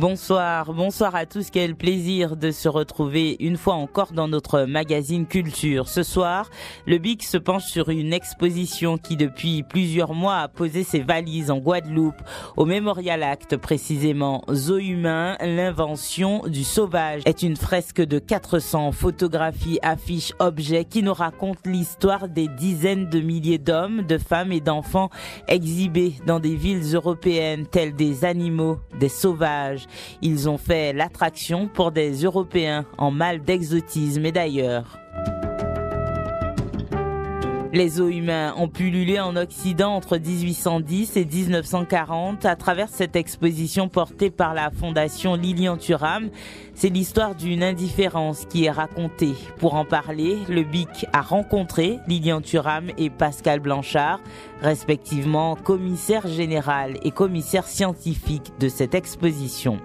Bonsoir à tous, quel plaisir de se retrouver une fois encore dans notre magazine Culture. Ce soir, le BIC se penche sur une exposition qui depuis plusieurs mois a posé ses valises en Guadeloupe, au Memorial Act précisément. Zoo humain, l'invention du sauvage est une fresque de 400 photographies, affiches, objets qui nous racontent l'histoire des dizaines de milliers d'hommes, de femmes et d'enfants exhibés dans des villes européennes tels des animaux, des sauvages. Ils ont fait l'attraction pour des Européens en mal d'exotisme et d'ailleurs. Les zoos humains ont pullulé en Occident entre 1810 et 1940 à travers cette exposition portée par la fondation Lilian Thuram. C'est l'histoire d'une indifférence qui est racontée. Pour en parler, le BIC a rencontré Lilian Thuram et Pascal Blanchard, respectivement commissaire général et commissaire scientifique de cette exposition.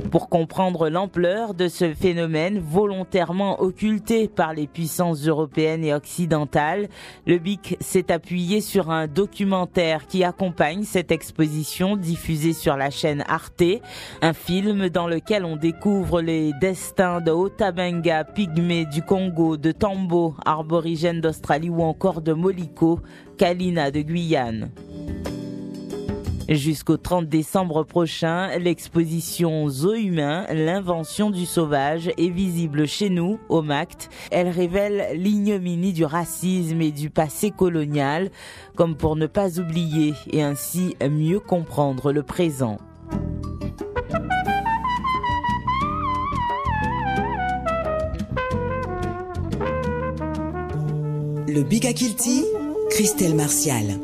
Pour comprendre l'ampleur de ce phénomène volontairement occulté par les puissances européennes et occidentales, le BIC s'est appuyé sur un documentaire qui accompagne cette exposition diffusée sur la chaîne Arte, un film dans lequel on découvre les destins de Otabenga, pygmées du Congo, de Tambo, aborigènes d'Australie ou encore de Moliko, Kalina de Guyane. Jusqu'au 30 décembre prochain, l'exposition Zoo humain, l'invention du sauvage est visible chez nous, au MACT. Elle révèle l'ignominie du racisme et du passé colonial, comme pour ne pas oublier et ainsi mieux comprendre le présent. Le BIC à Kilty, Christelle Martial.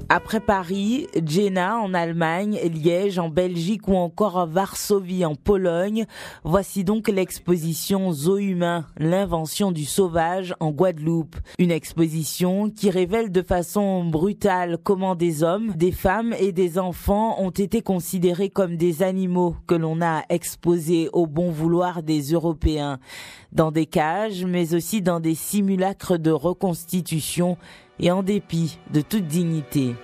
Après Paris, Jena en Allemagne, Liège en Belgique ou encore Varsovie en Pologne, voici donc l'exposition Zoo humain, l'invention du sauvage en Guadeloupe. Une exposition qui révèle de façon brutale comment des hommes, des femmes et des enfants ont été considérés comme des animaux que l'on a exposés au bon vouloir des Européens, dans des cages mais aussi dans des simulacres de reconstitution et en dépit de toute dignité.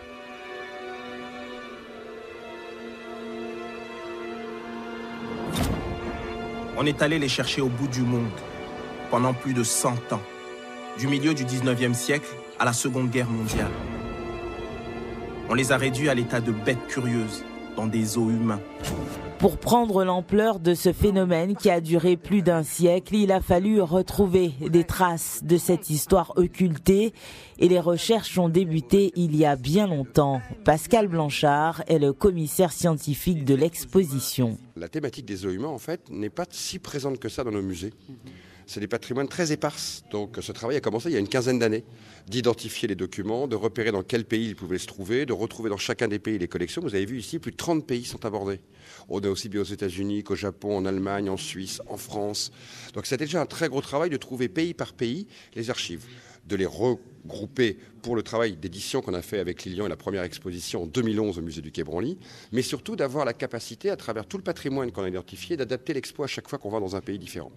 On est allé les chercher au bout du monde, pendant plus de 100 ans, du milieu du 19e siècle à la Seconde Guerre mondiale. On les a réduits à l'état de bêtes curieuses, dans des zoos humains. Pour prendre l'ampleur de ce phénomène qui a duré plus d'un siècle, il a fallu retrouver des traces de cette histoire occultée et les recherches ont débuté il y a bien longtemps. Pascal Blanchard est le commissaire scientifique de l'exposition. La thématique des zoos humains, en fait, n'est pas si présente que ça dans nos musées. C'est des patrimoines très éparses. Donc ce travail a commencé il y a une quinzaine d'années, d'identifier les documents, de repérer dans quel pays ils pouvaient se trouver, de retrouver dans chacun des pays les collections. Vous avez vu ici, plus de 30 pays sont abordés. On est aussi bien aux États-Unis qu'au Japon, en Allemagne, en Suisse, en France. Donc c'était déjà un très gros travail de trouver pays par pays les archives, de les regrouper pour le travail d'édition qu'on a fait avec Lilian et la première exposition en 2011 au musée du Quai Branly, mais surtout d'avoir la capacité, à travers tout le patrimoine qu'on a identifié, d'adapter l'expo à chaque fois qu'on va dans un pays différent.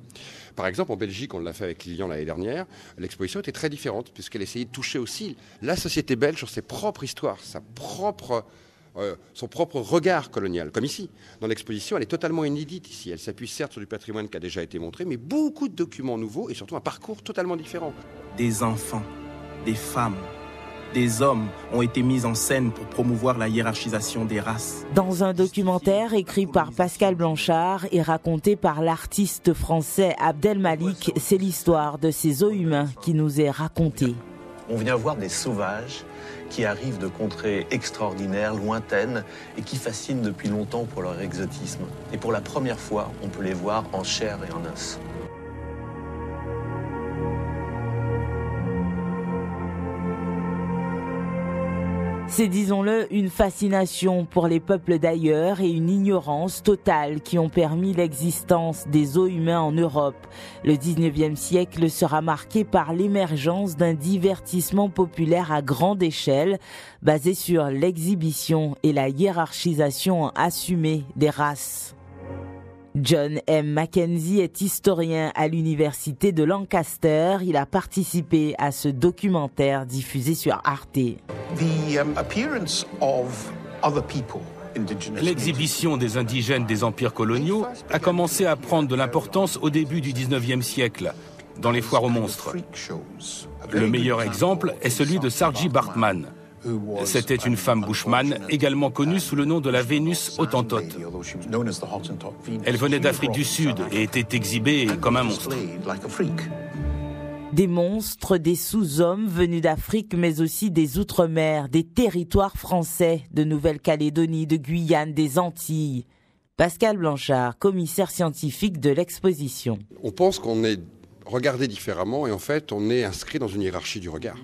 Par exemple, en Belgique, on l'a fait avec Lilian l'année dernière, l'exposition était très différente puisqu'elle essayait de toucher aussi la société belge sur ses propres histoires, son propre regard colonial, comme ici. Dans l'exposition, elle est totalement inédite ici. Elle s'appuie certes sur du patrimoine qui a déjà été montré, mais beaucoup de documents nouveaux et surtout un parcours totalement différent. Des enfants, des femmes, des hommes ont été mis en scène pour promouvoir la hiérarchisation des races. Dans un documentaire écrit par Pascal Blanchard et raconté par l'artiste français Abdel Malik, c'est l'histoire de ces zoos humains qui nous est racontée. On vient voir des sauvages qui arrivent de contrées extraordinaires, lointaines, et qui fascinent depuis longtemps pour leur exotisme. Et pour la première fois, on peut les voir en chair et en os. C'est, disons-le, une fascination pour les peuples d'ailleurs et une ignorance totale qui ont permis l'existence des zoos humains en Europe. Le 19e siècle sera marqué par l'émergence d'un divertissement populaire à grande échelle, basé sur l'exhibition et la hiérarchisation assumée des races. John M. Mackenzie est historien à l'université de Lancaster. Il a participé à ce documentaire diffusé sur Arte. L'exhibition des indigènes des empires coloniaux a commencé à prendre de l'importance au début du 19e siècle, dans les foires aux monstres. Le meilleur exemple est celui de Sarji Bartman. C'était une femme bushman, également connue sous le nom de la Vénus Hottentote. Elle venait d'Afrique du Sud et était exhibée comme un monstre. Des monstres, des sous-hommes venus d'Afrique, mais aussi des Outre-mer, des territoires français, de Nouvelle-Calédonie, de Guyane, des Antilles. Pascal Blanchard, commissaire scientifique de l'exposition. On pense qu'on est regardé différemment et en fait on est inscrit dans une hiérarchie du regard.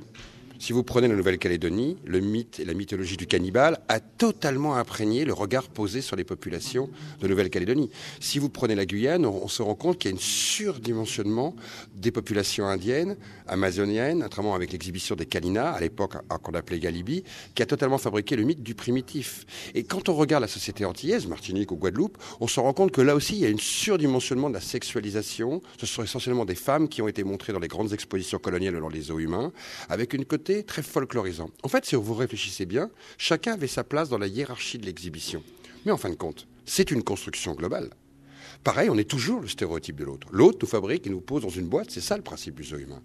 Si vous prenez la Nouvelle-Calédonie, le mythe et la mythologie du cannibale a totalement imprégné le regard posé sur les populations de Nouvelle-Calédonie. Si vous prenez la Guyane, on se rend compte qu'il y a un surdimensionnement des populations indiennes, amazoniennes, notamment avec l'exhibition des Kalina, à l'époque qu'on appelait Galibi, qui a totalement fabriqué le mythe du primitif. Et quand on regarde la société antillaise, Martinique ou Guadeloupe, on se rend compte que là aussi, il y a un surdimensionnement de la sexualisation. Ce sont essentiellement des femmes qui ont été montrées dans les grandes expositions coloniales dans les zoos humains, avec une côté très folklorisant. En fait, si vous réfléchissez bien, chacun avait sa place dans la hiérarchie de l'exhibition. Mais en fin de compte, c'est une construction globale. Pareil, on est toujours le stéréotype de l'autre. L'autre nous fabrique et nous pose dans une boîte, c'est ça le principe du zoo humain.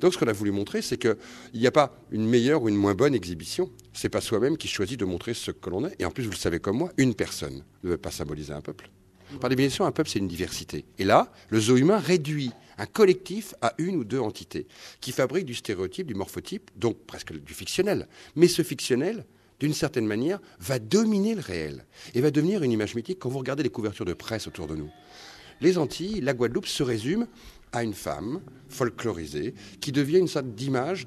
Donc ce qu'on a voulu montrer, c'est qu'il n'y a pas une meilleure ou une moins bonne exhibition. C'est pas soi-même qui choisit de montrer ce que l'on est. Et en plus, vous le savez comme moi, une personne ne veut pas symboliser un peuple. Par définition, un peuple, c'est une diversité. Et là, le zoo humain réduit un collectif à une ou deux entités qui fabriquent du stéréotype, du morphotype, donc presque du fictionnel. Mais ce fictionnel, d'une certaine manière, va dominer le réel et va devenir une image mythique quand vous regardez les couvertures de presse autour de nous. Les Antilles, la Guadeloupe se résument à une femme folklorisée qui devient une sorte d'image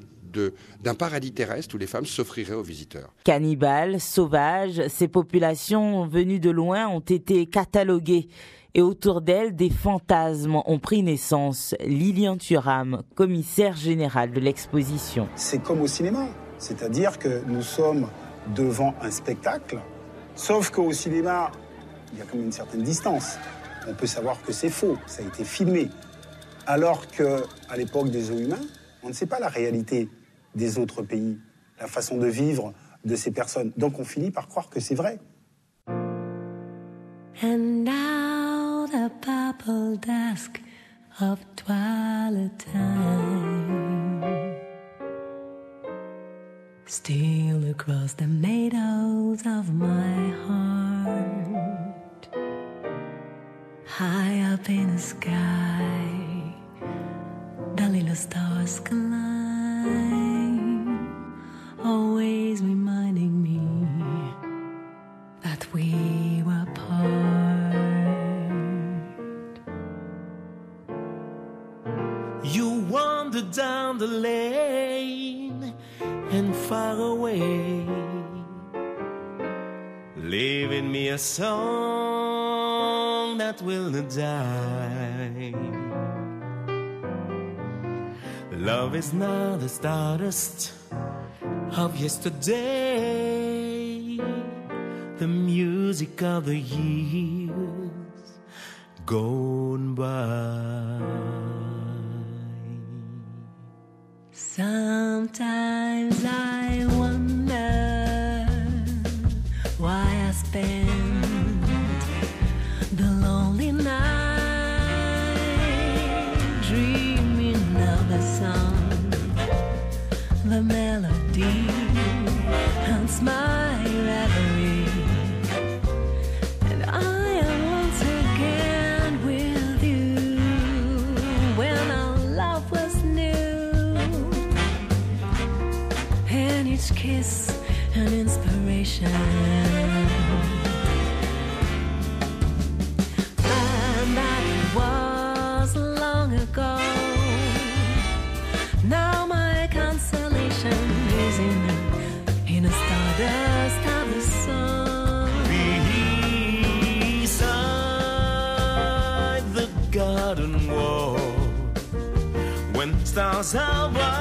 d'un paradis terrestre où les femmes s'offriraient aux visiteurs. Cannibales, sauvages, ces populations venues de loin ont été cataloguées et autour d'elles, des fantasmes ont pris naissance. Lilian Thuram, commissaire général de l'exposition. C'est comme au cinéma, c'est-à-dire que nous sommes devant un spectacle, sauf qu'au cinéma, il y a quand même une certaine distance. On peut savoir que c'est faux, ça a été filmé. Alors qu'à l'époque des zoos humains, on ne sait pas la réalité des autres pays, la façon de vivre de ces personnes. Donc on finit par croire que c'est vrai. And now the purple dusk of twilight time steal across the meadows of my heart. High up in the sky, the little stars climb, always reminding me that we were apart. You wander down the lane and far away, leaving me a song that will not die. Love is not the stardust of yesterday, the music of the years gone by. Sometimes I wonder why I spend the lonely night dreaming of the song, the melody haunts my reverie, and I am once again with you when our love was new, and each kiss an inspiration. And that was long ago. Now my consolation is in a stardust of the sun. Beside the garden wall, when stars are bright,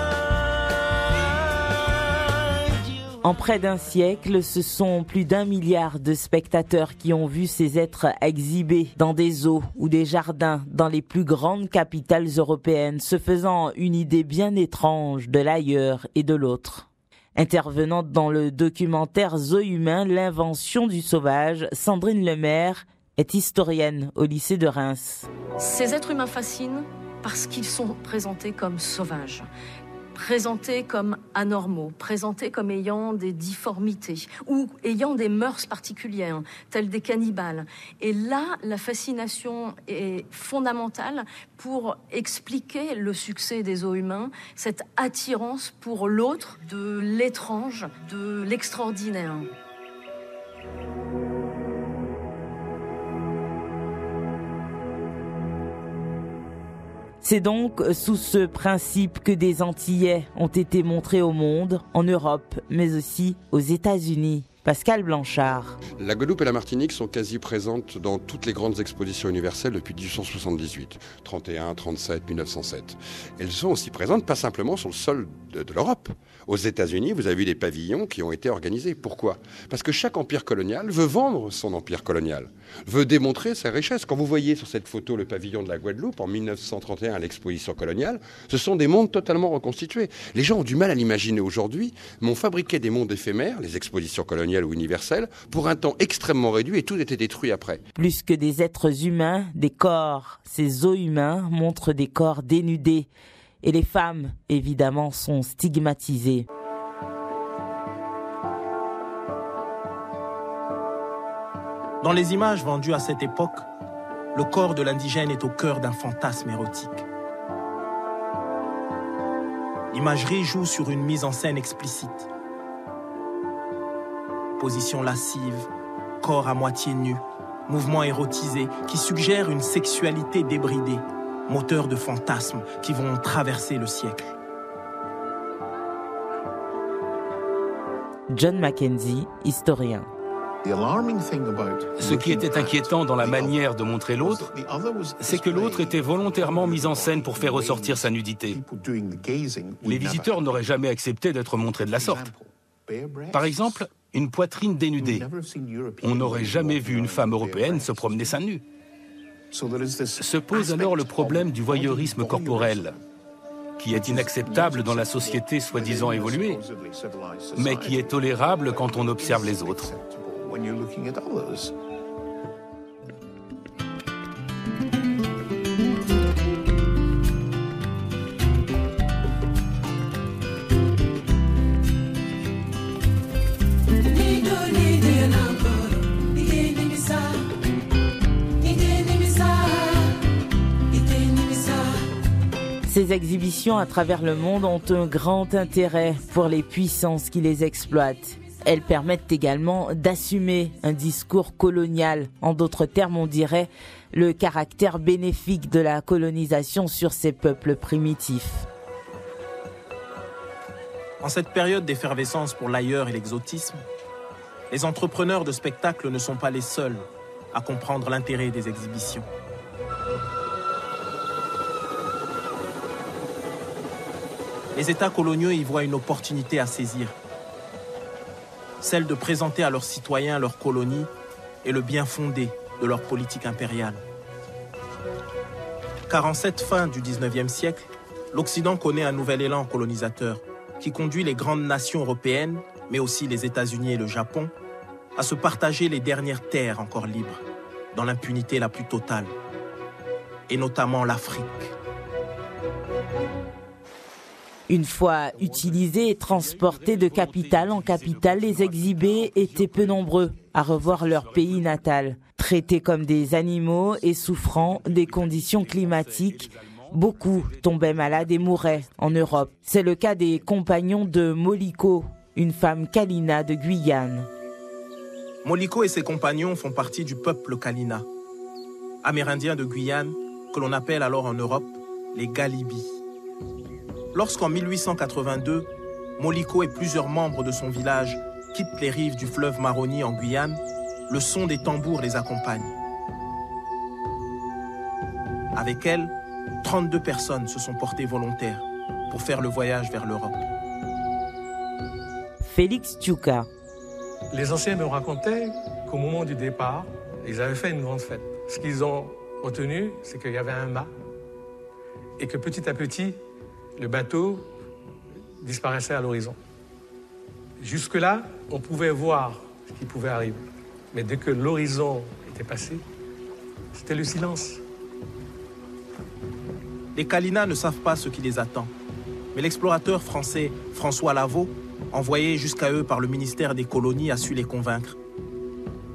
you En près d'un siècle, ce sont plus d'1 milliard de spectateurs qui ont vu ces êtres exhibés dans des zoos ou des jardins dans les plus grandes capitales européennes, se faisant une idée bien étrange de l'ailleurs et de l'autre. Intervenante dans le documentaire Zoo humain, l'invention du sauvage, Sandrine Lemaire est historienne au lycée de Reims. Ces êtres humains fascinent parce qu'ils sont présentés comme sauvages, présentés comme anormaux, présentés comme ayant des difformités ou ayant des mœurs particulières, telles des cannibales. Et là, la fascination est fondamentale pour expliquer le succès des zoos humains, cette attirance pour l'autre, de l'étrange, de l'extraordinaire. C'est donc sous ce principe que des Antillais ont été montrés au monde, en Europe, mais aussi aux États-Unis. Pascal Blanchard. La Guadeloupe et la Martinique sont quasi présentes dans toutes les grandes expositions universelles depuis 1878, 31, 37, 1907. Elles sont aussi présentes pas simplement sur le sol de l'Europe. Aux États-Unis, vous avez vu des pavillons qui ont été organisés. Pourquoi ? Parce que chaque empire colonial veut vendre son empire colonial, veut démontrer sa richesse. Quand vous voyez sur cette photo le pavillon de la Guadeloupe en 1931 à l'exposition coloniale, ce sont des mondes totalement reconstitués. Les gens ont du mal à l'imaginer aujourd'hui, mais on fabriquait des mondes éphémères, les expositions coloniales ou universelle, pour un temps extrêmement réduit et tout était détruit après. Plus que des êtres humains, des corps. Ces zoos humains montrent des corps dénudés. Et les femmes, évidemment, sont stigmatisées. Dans les images vendues à cette époque, le corps de l'indigène est au cœur d'un fantasme érotique. L'imagerie joue sur une mise en scène explicite. Position lascive, corps à moitié nu, mouvements érotisés qui suggèrent une sexualité débridée, moteur de fantasmes qui vont traverser le siècle. John Mackenzie, historien. Ce qui était inquiétant dans la manière de montrer l'autre, c'est que l'autre était volontairement mis en scène pour faire ressortir sa nudité. Les visiteurs n'auraient jamais accepté d'être montrés de la sorte. Par exemple, une poitrine dénudée. On n'aurait jamais vu une femme européenne se promener seins nus. Se pose alors le problème du voyeurisme corporel, qui est inacceptable dans la société soi-disant évoluée, mais qui est tolérable quand on observe les autres. Ces exhibitions à travers le monde ont un grand intérêt pour les puissances qui les exploitent. Elles permettent également d'assumer un discours colonial. En d'autres termes, on dirait le caractère bénéfique de la colonisation sur ces peuples primitifs. En cette période d'effervescence pour l'ailleurs et l'exotisme, les entrepreneurs de spectacles ne sont pas les seuls à comprendre l'intérêt des exhibitions. Les États coloniaux y voient une opportunité à saisir, celle de présenter à leurs citoyens leur colonie et le bien fondé de leur politique impériale. Car en cette fin du 19e siècle, l'Occident connaît un nouvel élan colonisateur qui conduit les grandes nations européennes, mais aussi les États-Unis et le Japon, à se partager les dernières terres encore libres, dans l'impunité la plus totale, et notamment l'Afrique. Une fois utilisés et transportés de capitale en capitale, les exhibés étaient peu nombreux à revoir leur pays natal. Traités comme des animaux et souffrant des conditions climatiques, beaucoup tombaient malades et mouraient en Europe. C'est le cas des compagnons de Moliko, une femme Kalina de Guyane. Moliko et ses compagnons font partie du peuple Kalina, amérindiens de Guyane, que l'on appelle alors en Europe les Galibis. Lorsqu'en 1882, Moliko et plusieurs membres de son village quittent les rives du fleuve Maroni en Guyane, le son des tambours les accompagne. Avec elle, 32 personnes se sont portées volontaires pour faire le voyage vers l'Europe. Félix Tchouka. Les anciens me racontaient qu'au moment du départ, ils avaient fait une grande fête. Ce qu'ils ont retenu, c'est qu'il y avait un mât et que petit à petit, le bateau disparaissait à l'horizon. Jusque-là, on pouvait voir ce qui pouvait arriver. Mais dès que l'horizon était passé, c'était le silence. Les Kalina ne savent pas ce qui les attend. Mais l'explorateur français François Lavaux, envoyé jusqu'à eux par le ministère des colonies, a su les convaincre.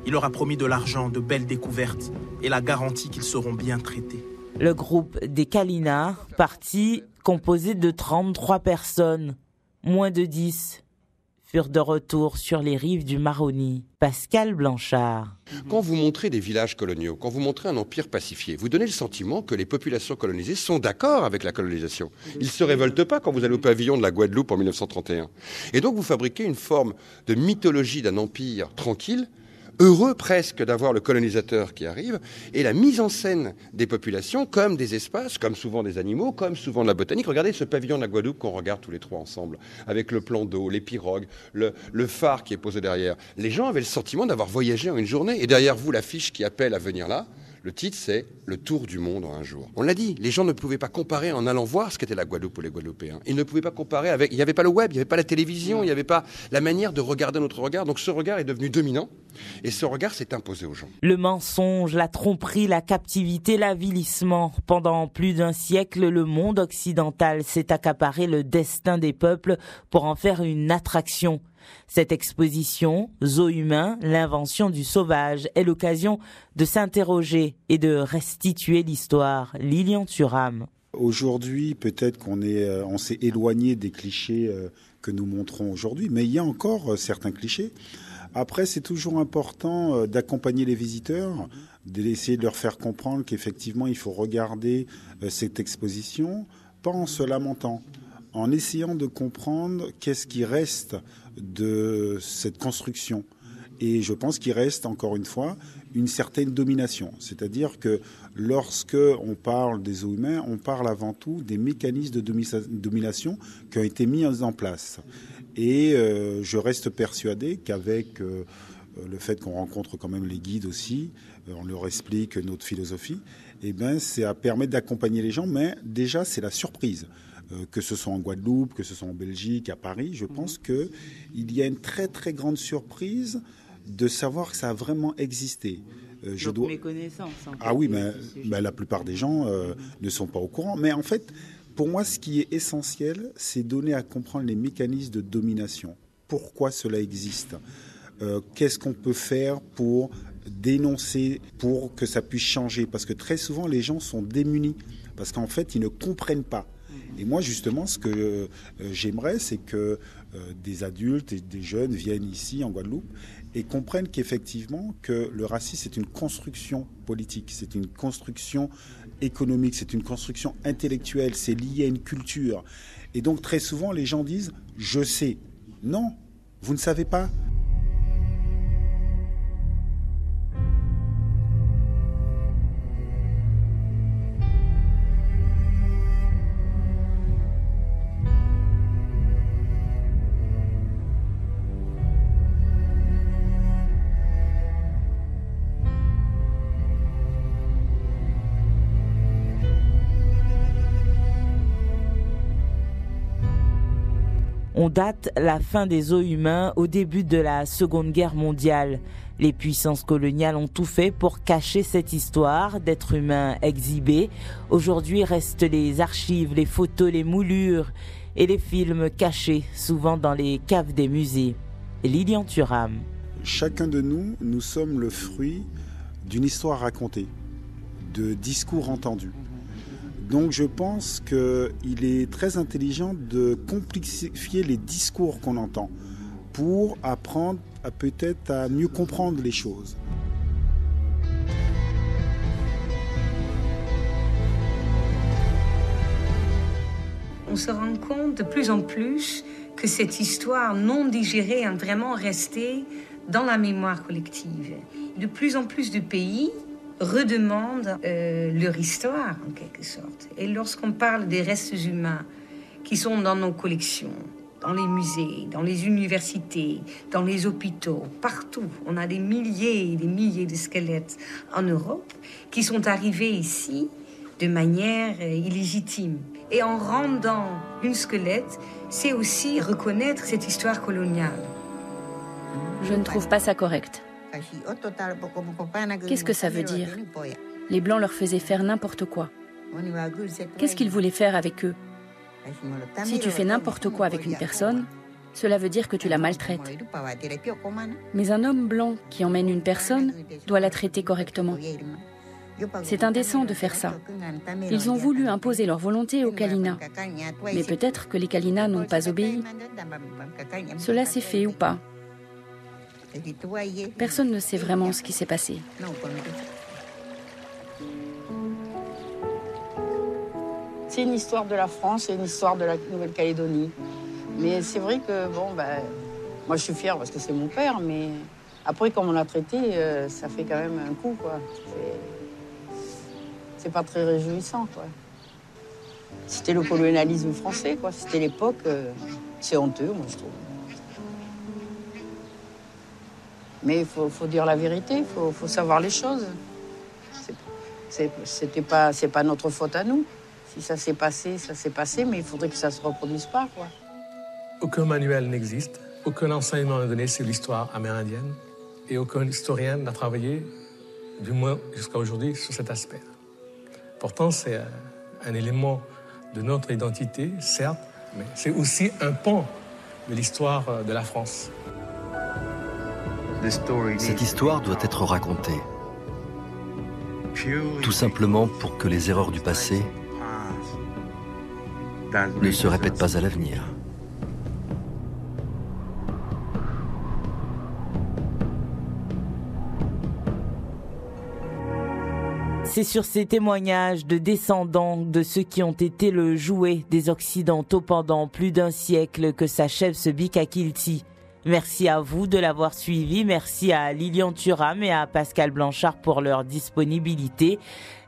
Il leur a promis de l'argent, de belles découvertes et la garantie qu'ils seront bien traités. Le groupe des Kalina, parti composé de 33 personnes, moins de 10, furent de retour sur les rives du Maroni. Pascal Blanchard. Quand vous montrez des villages coloniaux, quand vous montrez un empire pacifié, vous donnez le sentiment que les populations colonisées sont d'accord avec la colonisation. Ils ne se révoltent pas quand vous allez au pavillon de la Guadeloupe en 1931. Et donc vous fabriquez une forme de mythologie d'un empire tranquille, heureux presque d'avoir le colonisateur qui arrive, et la mise en scène des populations comme des espaces, comme souvent des animaux, comme souvent de la botanique. Regardez ce pavillon de la Guadeloupe qu'on regarde tous les trois ensemble, avec le plan d'eau, les pirogues, le phare qui est posé derrière. Les gens avaient le sentiment d'avoir voyagé en une journée, et derrière vous, l'affiche qui appelle à venir là, le titre c'est « Le tour du monde en un jour ». On l'a dit, les gens ne pouvaient pas comparer en allant voir ce qu'était la Guadeloupe ou les Guadeloupéens. Ils ne pouvaient pas comparer avec... Il n'y avait pas le web, il n'y avait pas la télévision, il n'y avait pas la manière de regarder notre regard. Donc ce regard est devenu dominant et ce regard s'est imposé aux gens. Le mensonge, la tromperie, la captivité, l'avilissement. Pendant plus d'un siècle, le monde occidental s'est accaparé le destin des peuples pour en faire une attraction. Cette exposition, Zoo humain, l'invention du sauvage, est l'occasion de s'interroger et de restituer l'histoire. Lilian Thuram. Aujourd'hui, peut-être on s'est éloigné des clichés que nous montrons aujourd'hui, mais il y a encore certains clichés. Après, c'est toujours important d'accompagner les visiteurs, d'essayer de leur faire comprendre qu'effectivement, il faut regarder cette exposition, pas en se lamentant, en essayant de comprendre qu'est-ce qui reste de cette construction. Et je pense qu'il reste, encore une fois, une certaine domination. C'est-à-dire que lorsque on parle des zoos humains, on parle avant tout des mécanismes de domination qui ont été mis en place. Et je reste persuadé qu'avec le fait qu'on rencontre quand même les guides aussi, on leur explique notre philosophie, eh ben, c'est à permettre d'accompagner les gens, mais déjà c'est la surprise. Que ce soit en Guadeloupe, que ce soit en Belgique, à Paris, je pense qu'il y a une très très grande surprise de savoir que ça a vraiment existé. Méconnaissance. Ah oui, mais la plupart des gens ne sont pas au courant. Mais en fait, pour moi, ce qui est essentiel, c'est donner à comprendre les mécanismes de domination. Pourquoi cela existe ? Qu'est-ce qu'on peut faire pour dénoncer, pour que ça puisse changer ? Parce que très souvent, les gens sont démunis, parce qu'en fait, ils ne comprennent pas. Et moi, justement, ce que j'aimerais, c'est que des adultes et des jeunes viennent ici, en Guadeloupe, et comprennent qu'effectivement, que le racisme, c'est une construction politique, c'est une construction économique, c'est une construction intellectuelle, c'est lié à une culture. Et donc, très souvent, les gens disent « je sais ». Non, vous ne savez pas. On date la fin des zoos humains au début de la Seconde Guerre mondiale. Les puissances coloniales ont tout fait pour cacher cette histoire d'êtres humains exhibés. Aujourd'hui restent les archives, les photos, les moulures et les films cachés, souvent dans les caves des musées. Lilian Thuram. Chacun de nous, nous sommes le fruit d'une histoire racontée, de discours entendus. Donc je pense qu'il est très intelligent de complexifier les discours qu'on entend pour apprendre peut-être à mieux comprendre les choses. On se rend compte de plus en plus que cette histoire non digérée est vraiment restée dans la mémoire collective. De plus en plus de pays redemandent leur histoire, en quelque sorte. Et lorsqu'on parle des restes humains qui sont dans nos collections, dans les musées, dans les universités, dans les hôpitaux, partout. On a des milliers et des milliers de squelettes en Europe qui sont arrivés ici de manière illégitime. Et en rendant une squelette, c'est aussi reconnaître cette histoire coloniale. Je ne trouve pas ça correct. Qu'est-ce que ça veut dire? Les Blancs leur faisaient faire n'importe quoi. Qu'est-ce qu'ils voulaient faire avec eux? Si tu fais n'importe quoi avec une personne, cela veut dire que tu la maltraites. Mais un homme blanc qui emmène une personne doit la traiter correctement. C'est indécent de faire ça. Ils ont voulu imposer leur volonté aux Kalina. Mais peut-être que les Kalina n'ont pas obéi. Cela s'est fait ou pas? Personne ne sait vraiment ce qui s'est passé. C'est une histoire de la France et une histoire de la Nouvelle-Calédonie. Mais c'est vrai que, moi je suis fière parce que c'est mon père, mais après, comme on l'a traité, ça fait quand même un coup, quoi. C'est pas très réjouissant, quoi. C'était le colonialisme français, quoi. C'était l'époque, c'est honteux, moi, je trouve. Mais il faut dire la vérité, il faut savoir les choses. C'est pas notre faute à nous. Si ça s'est passé, mais il faudrait que ça se reproduise pas, quoi. Aucun manuel n'existe, aucun enseignement n'est donné sur l'histoire amérindienne et aucun historien n'a travaillé, du moins jusqu'à aujourd'hui, sur cet aspect. Pourtant, c'est un élément de notre identité, certes, mais c'est aussi un pan de l'histoire de la France. Cette histoire doit être racontée, tout simplement pour que les erreurs du passé ne se répètent pas à l'avenir. C'est sur ces témoignages de descendants de ceux qui ont été le jouet des Occidentaux pendant plus d'un siècle que s'achève ce Bikakilti. Merci à vous de l'avoir suivi. Merci à Lilian Thuram et à Pascal Blanchard pour leur disponibilité.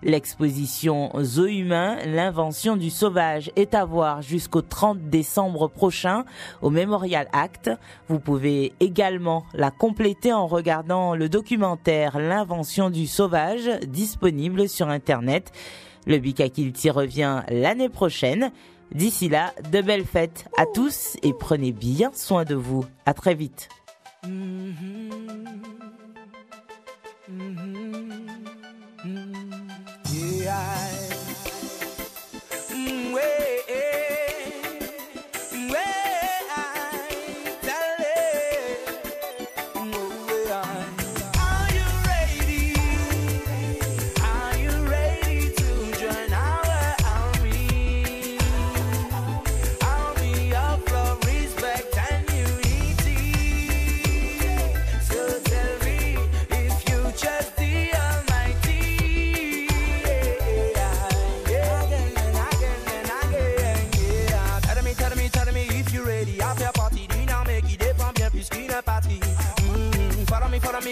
L'exposition Zoo humain, l'invention du sauvage est à voir jusqu'au 30 décembre prochain au Memorial Act. Vous pouvez également la compléter en regardant le documentaire L'invention du sauvage, disponible sur Internet. Le Bikakilti revient l'année prochaine. D'ici là, de belles fêtes à tous et prenez bien soin de vous. À très vite.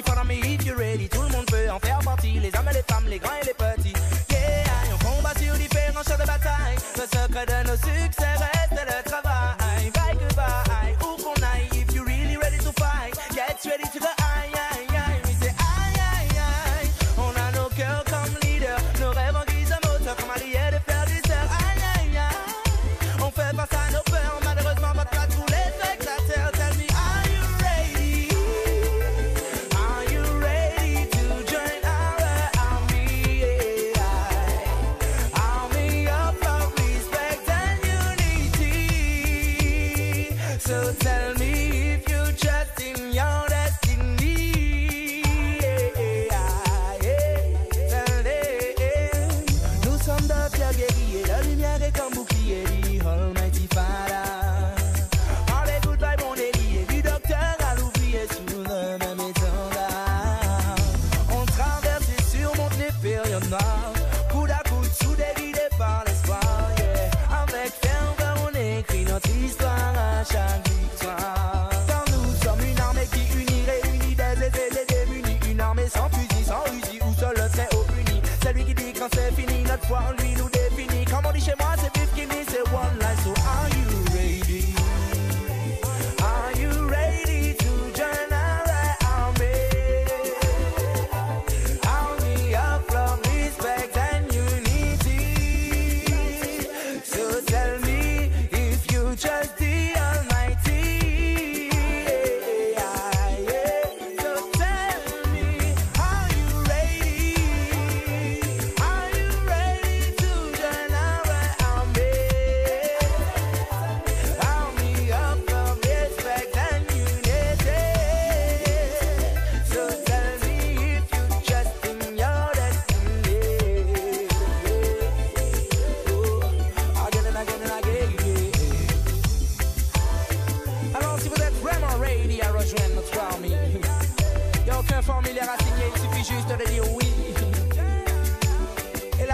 Follow me if you're ready. Tout le monde peut en faire partie, les hommes et les femmes, les grands et les petits. Yeah, on combat sur différents champs de bataille. Le secret de nos succès reste le travail. Bye goodbye, où qu'on aille. If you're really ready to fight, get ready to go. Aïe aïe aïe, mais c'est aïe aïe aïe. On a nos cœurs comme leaders, nos rêves en guise de moteur, comme alliés de faire du surf. Aïe aïe aïe, on fait face à nos peurs, malheureusement pas de tous les spectateurs. Tell me, are you ready? So tell me if you trust in your destiny. Nous sommes de pierre guerriers, la lumière est comme bouclier, dit Almighty Father. All les good vibes on est liés, du docteur à l'ouvrier sous le même étendard. On traverse et surmonte les périodes noires, coude à coude soudés par l'espoir. Yeah. Avec ferveur on écrit notre histoire à chaque victoire. Car nous sommes une armée qui unit, réunit des aisés, des démunis. Une armée sans fusil, sans usine, où seul le très haut puni. Celui qui dit quand c'est fini, notre foi en lui nous définit. Comme on dit chez moi, c'est Biff Kimi, c'est one life. So are you ready?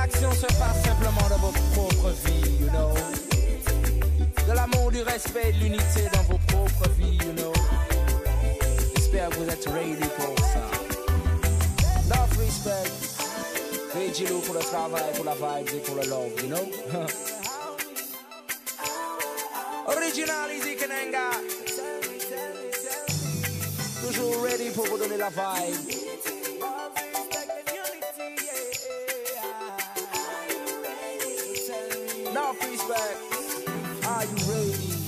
l'action se passe simplement dans vos propres vies, you know. De l'amour, du respect, de l'unité dans vos propres vies, you know. J'espère que vous êtes ready pour ça. Love, respect. Vigilou pour le travail, pour la vibe et pour le love, you know. Original Easy Kenenga. Toujours ready pour vous donner la vibe. Now, respect. Are you ready?